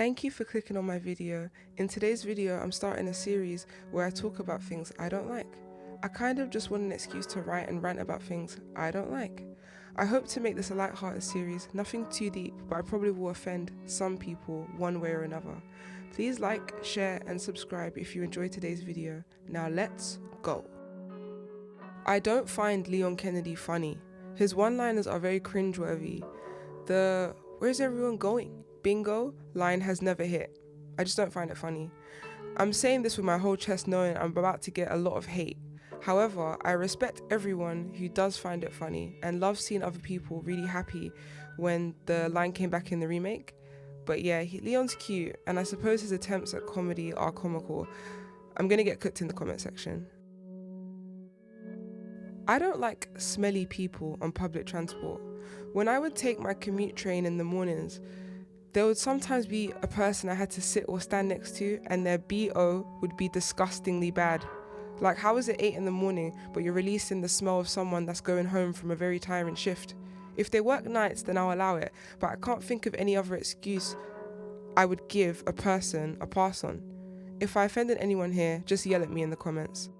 Thank you for clicking on my video. In today's video, I'm starting a series where I talk about things I don't like. I kind of just want an excuse to write and rant about things I don't like. I hope to make this a light-hearted series, nothing too deep, but I probably will offend some people one way or another. Please like, share and subscribe if you enjoyed today's video. Now let's go. I don't find Leonkennedy funny. His one-liners are very cringe-worthy. The "where's everyone going? Bingo" line has never hit. I just don't find it funny. I'm saying this with my whole chest knowing I'm about to get a lot of hate. However, I respect everyone who does find it funny and loves seeing other people really happy when the line came back in the remake. But yeah, Leon's cute and I suppose his attempts at comedy are comical. I'm gonna get cooked in the comment section. I don't like smelly people on public transport. When I would take my commute train in the mornings, there would sometimes be a person I had to sit or stand next to and their BO would be disgustingly bad. Like, how is it 8 in the morning but you're releasing the smell of someone that's going home from a very tiring shift? If they work nights then I'll allow it, but I can't think of any other excuse I would give a person a pass on. If I offended anyone here, just yell at me in the comments.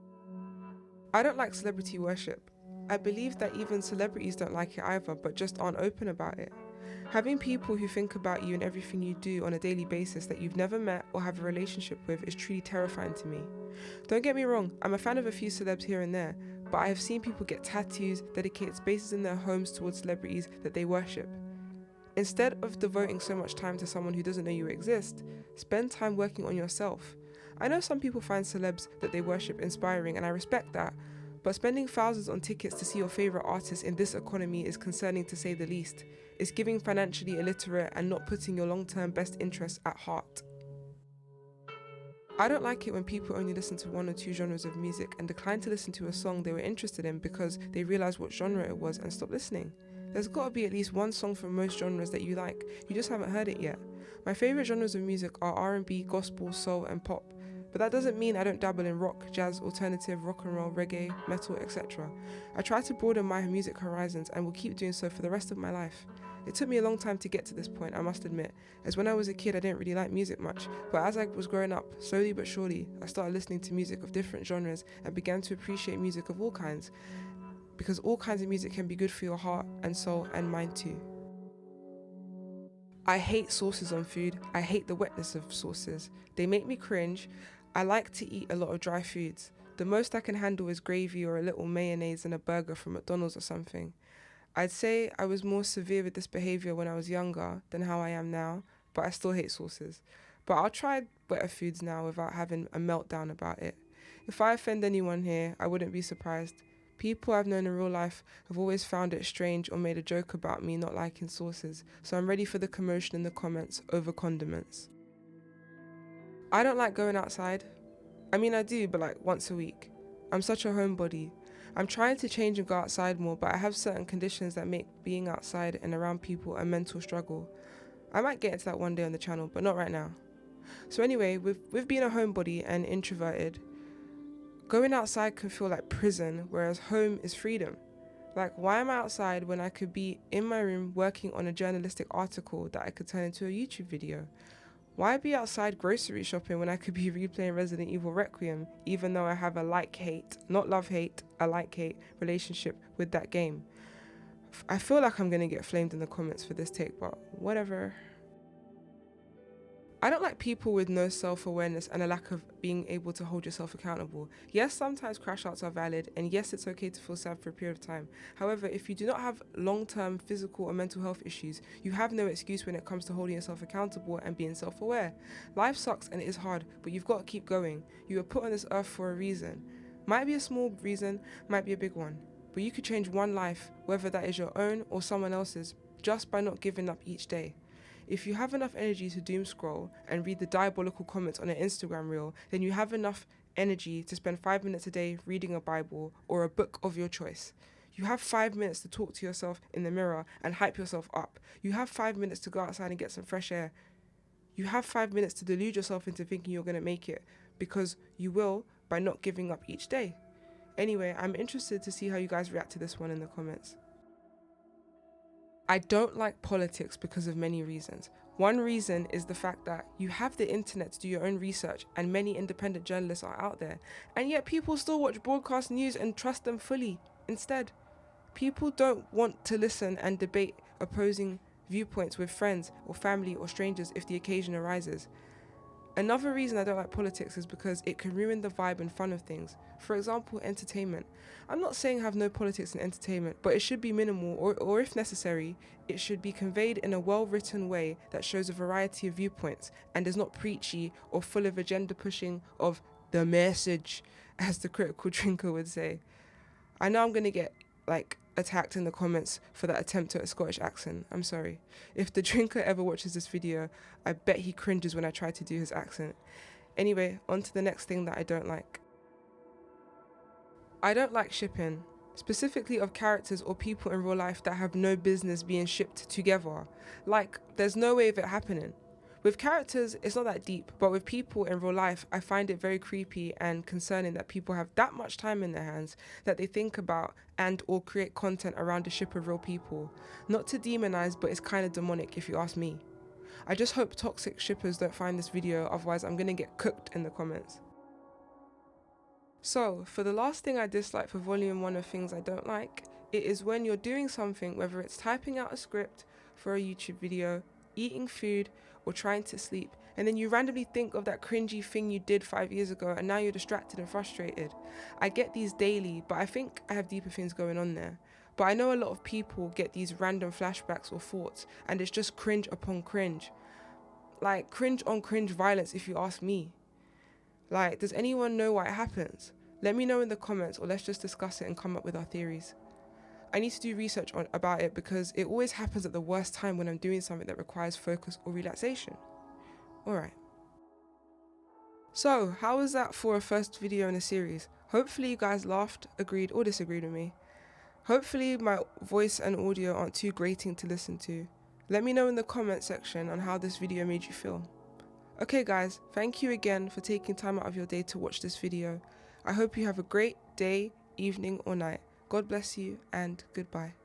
I don't like celebrity worship. I believe that even celebrities don't like it either, but just aren't open about it. Having people who think about you and everything you do on a daily basis that you've never met or have a relationship with is truly terrifying to me. Don't get me wrong, I'm a fan of a few celebs here and there, but I have seen people get tattoos, dedicated spaces in their homes towards celebrities that they worship. Instead of devoting so much time to someone who doesn't know you exist, spend time working on yourself. I know some people find celebs that they worship inspiring and I respect that, but spending thousands on tickets to see your favourite artist in this economy is concerning to say the least. It's giving financially illiterate and not putting your long-term best interests at heart. I don't like it when people only listen to one or two genres of music and decline to listen to a song they were interested in because they realised what genre it was and stopped listening. There's got to be at least one song from most genres that you like, you just haven't heard it yet. My favourite genres of music are R&B, gospel, soul and pop. But that doesn't mean I don't dabble in rock, jazz, alternative, rock and roll, reggae, metal, etc. I try to broaden my music horizons and will keep doing so for the rest of my life. It took me a long time to get to this point, I must admit, as when I was a kid I didn't really like music much, but as I was growing up, slowly but surely, I started listening to music of different genres and began to appreciate music of all kinds, because all kinds of music can be good for your heart and soul and mind too. I hate sauces on food. I hate the wetness of sauces. They make me cringe. I like to eat a lot of dry foods. The most I can handle is gravy or a little mayonnaise in a burger from McDonald's or something. I'd say I was more severe with this behaviour when I was younger than how I am now, but I still hate sauces. But I'll try wetter foods now without having a meltdown about it. If I offend anyone here, I wouldn't be surprised. People I've known in real life have always found it strange or made a joke about me not liking sauces, so I'm ready for the commotion in the comments over condiments. I don't like going outside. I mean I do, but like once a week. I'm such a homebody. I'm trying to change and go outside more, but I have certain conditions that make being outside and around people a mental struggle. I might get into that one day on the channel, but not right now. So anyway, with being a homebody and introverted, going outside can feel like prison, whereas home is freedom. Like, why am I outside when I could be in my room working on a journalistic article that I could turn into a YouTube video? Why be outside grocery shopping when I could be replaying residentevilrequiem, even though I have a like-hate, not love-hate, a like-hate relationship with that game? I feel like I'm gonna get flamed in the comments for this take, but whatever. I don't like people with no self-awareness and a lack of being able to hold yourself accountable. Yes, sometimes crash outs are valid, and yes, it's okay to feel sad for a period of time. However, if you do not have long-term physical or mental health issues, you have no excuse when it comes to holding yourself accountable and being self-aware. Life sucks and it is hard, but you've got to keep going. You were put on this earth for a reason. Might be a small reason, might be a big one, but you could change one life, whether that is your own or someone else's, just by not giving up each day. If you have enough energy to doom scroll and read the diabolical comments on an Instagram reel, then you have enough energy to spend 5 minutes a day reading a Bible or a book of your choice. You have 5 minutes to talk to yourself in the mirror and hype yourself up. You have 5 minutes to go outside and get some fresh air. You have 5 minutes to delude yourself into thinking you're going to make it, because you will by not giving up each day. Anyway, I'm interested to see how you guys react to this one in the comments. I don't like politics because of many reasons. One reason is the fact that you have the internet to do your own research and many independent journalists are out there, and yet people still watch broadcast news and trust them fully. Instead, people don't want to listen and debate opposing viewpoints with friends or family or strangers if the occasion arises. Another reason I don't like politics is because it can ruin the vibe and fun of things. For example, entertainment. I'm not saying have no politics in entertainment, but it should be minimal, or if necessary, it should be conveyed in a well-written way that shows a variety of viewpoints and is not preachy or full of agenda pushing of the message, as the critical drinker would say. I know I'm going to get attacked in the comments for that attempt at a Scottish accent. I'm sorry. If the drinker ever watches this video, I bet he cringes when I try to do his accent. Anyway, on to the next thing that I don't like. I don't like shipping, specifically of characters or people in real life that have no business being shipped together. Like, there's no way of it happening. With characters, it's not that deep, but with people in real life, I find it very creepy and concerning that people have that much time in their hands that they think about and or create content around a ship of real people. Not to demonize, but it's kind of demonic if you ask me. I just hope toxic shippers don't find this video, otherwise I'm gonna get cooked in the comments. So, for the last thing I dislike for volume 1 of things I don't like, it is when you're doing something, whether it's typing out a script for a YouTube video, eating food, or trying to sleep, and then you randomly think of that cringy thing you did 5 years ago and now you're distracted and frustrated. I get these daily, but I think I have deeper things going on there. But I know a lot of people get these random flashbacks or thoughts and it's just cringe upon cringe. Like cringe on cringe violence if you ask me. Like, does anyone know why it happens? Let me know in the comments, or let's just discuss it and come up with our theories. I need to do research about it because it always happens at the worst time when I'm doing something that requires focus or relaxation. Alright. So, how was that for a first video in a series? Hopefully you guys laughed, agreed or disagreed with me. Hopefully my voice and audio aren't too grating to listen to. Let me know in the comment section on how this video made you feel. Okay guys, thank you again for taking time out of your day to watch this video. I hope you have a great day, evening or night. God bless you and goodbye.